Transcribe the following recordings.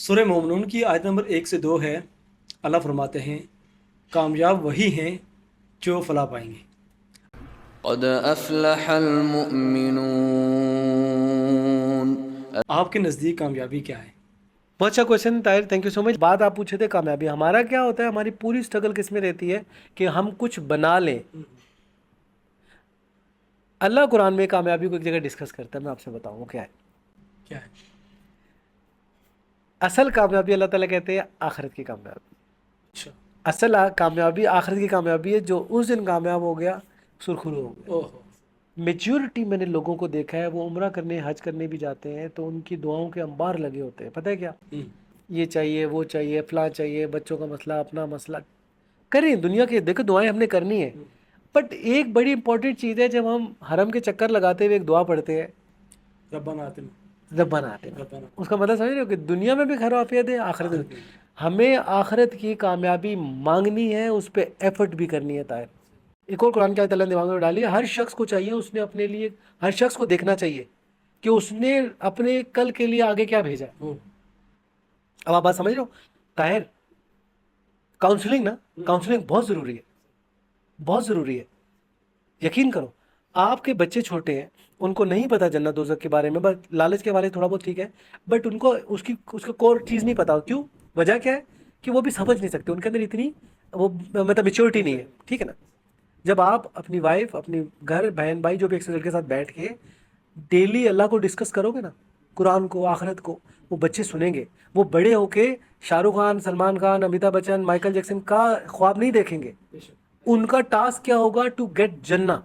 سورہ مومنون کی آیت نمبر 1 سے 2 ہے. اللہ فرماتے ہیں کامیاب وہی ہیں جو فلاح پائیں گے. قد افلح المؤمنون. آپ کے نزدیک کامیابی کیا ہے؟ بہت اچھا question Tahir, thank you so much. بات آپ پوچھے تھے کامیابی، ہمارا کیا ہوتا ہے، ہماری پوری اسٹرگل کس میں رہتی ہے کہ ہم کچھ بنا لیں. اللہ قرآن میں کامیابی کو ایک جگہ ڈسکس کرتا ہے، میں آپ سے بتاؤں وہ کیا ہے. کیا ہے؟ اصل کامیابی اللہ تعالیٰ کہتے ہیں آخرت کی کامیابی. اچھا. اصل کامیابی آخرت کی کامیابی ہے. جو اس دن کامیاب ہو گیا سرخرو ہو گیا. اوہ. میجورٹی میں نے لوگوں کو دیکھا ہے، وہ عمرہ کرنے حج کرنے بھی جاتے ہیں تو ان کی دعاؤں کے انبار لگے ہوتے ہیں. پتہ ہے کیا؟ یہ چاہیے وہ چاہیے فلاں چاہیے، بچوں کا مسئلہ اپنا مسئلہ کریں. دنیا کے دیکھو دعائیں ہم نے کرنی ہے، بٹ ایک بڑی امپورٹنٹ چیز ہے جب ہم حرم کے چکر لگاتے ہوئے ایک دعا پڑھتے ہیں ربنا آتنا. ربنا آتنا. ربنا اس کا مطلب سمجھ رہے ہو کہ دنیا میں بھی خیر و عافیت ہے، آخرت میں بھی. ہمیں آخرت کی کامیابی مانگنی ہے، اس پہ ایفرٹ بھی کرنی ہے. طاہر ایک اور قرآن کی آیت اللہ نے دماغ میں ڈالی ہے، ہر شخص کو چاہیے، اس نے اپنے لیے ہر شخص کو دیکھنا چاہیے کہ اس نے اپنے کل کے لیے آگے کیا بھیجا ہے. اب آپ بات سمجھ رہے ہو طاہر؟ کاؤنسلنگ نا، کاؤنسلنگ بہت ضروری ہے، بہت ضروری ہے. یقین کرو آپ کے بچے چھوٹے ہیں، ان کو نہیں پتا جنت دوزخ کے بارے میں، بس لالچ کے بارے میں تھوڑا بہت ٹھیک ہے، بٹ ان کو اس کا کور چیز نہیں پتا. کیوں؟ وجہ کیا ہے کہ وہ بھی سمجھ نہیں سکتے، ان کے اندر اتنی وہ مطلب میچورٹی نہیں ہے. ٹھیک ہے نا؟ جب آپ اپنی وائف، اپنی گھر بہن بھائی جو بھی ایک کے ساتھ بیٹھ کے ڈیلی اللہ کو ڈسکس کرو گے نا، قرآن کو، آخرت کو، وہ بچے سنیں گے. وہ بڑے ہو کے شاہ رخ خان، سلمان خان، امیتابھ بچن، مائیکل جیکسن کا خواب نہیں دیکھیں گے. ان کا ٹاسک کیا ہوگا؟ ٹو گیٹ جنہ.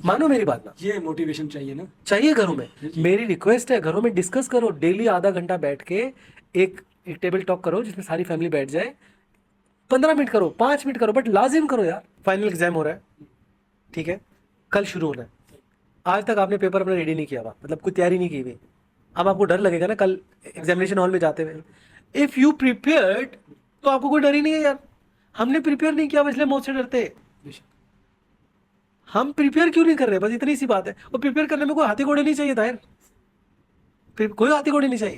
مانو میری بات نا، یہ موٹیویشن چاہیے نا، چاہیے گھروں میں. میری ریکویسٹ ہے گھروں میں ڈسکس کرو ڈیلی آدھا گھنٹہ بیٹھ کے، ایک ٹیبل ٹاک کرو جس میں ساری فیملی بیٹھ جائے. 15 منٹ کرو، 5 منٹ کرو، بٹ لازم کرو یار. فائنل ایگزام ہو رہا ہے، ٹھیک ہے، کل شروع ہونا ہے. آج تک آپ نے پیپر اپنا ریڈی نہیں کیا ہوا، مطلب کوئی تیاری نہیں کی ہوئی. اب آپ کو ڈر لگے گا نا کل ایگزامینیشن ہال میں جاتے ہوئے. اف یو پریپیئرڈ تو آپ کو کوئی ڈر ہی نہیں ہے یار. ہم نے پریپیئر نہیں کیا، اس لیے موت سے ڈرتے ہیں. ہم پریپیئر کیوں نہیں کر رہے؟ بس اتنی سی بات ہے. اور پریپیئر کرنے میں کوئی ہاتھی گھوڑے نہیں چاہیے طاہر، کوئی ہاتھی گھوڑے نہیں چاہیے.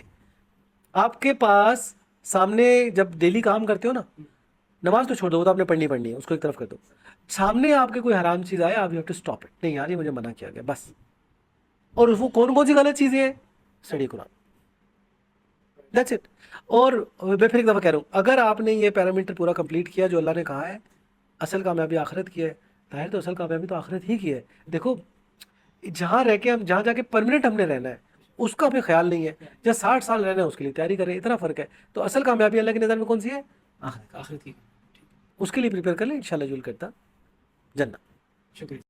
آپ کے پاس سامنے جب ڈیلی کام کرتے ہو نا، نماز تو چھوڑ دو، وہ تو آپ نے پڑھنی ہے، اس کو ایک طرف کر دو. سامنے آپ کے کوئی حرام چیز آئے، آپ you have to stop it. نہیں یار یہ مجھے منع کیا گیا بس. اور وہ کون سی غلط چیزیں ہیں؟ Study Quran, that's it. اور میں پھر ایک دفعہ کہہ رہا ہوں، اگر آپ نے یہ پیرامیٹر پورا کمپلیٹ کیا جو اللہ نے کہا ہے، اصل کامیابی آخرت کی ہے. ظاہر تو اصل کامیابی تو آخرت ہی کی ہے. دیکھو جہاں رہ کے ہم جہاں جا کے پرماننٹ ہم نے رہنا ہے اس کا ہمیں خیال نہیں ہے، جہاں 60 سال رہنا ہے اس کے لیے تیاری کریں، اتنا فرق ہے. تو اصل کامیابی اللہ کی نظر میں کون سی ہے؟ آخرت. آخرت کی. اس کے لیے پریپیئر کر لیں، انشاءاللہ جل کرتا جنت. شکریہ.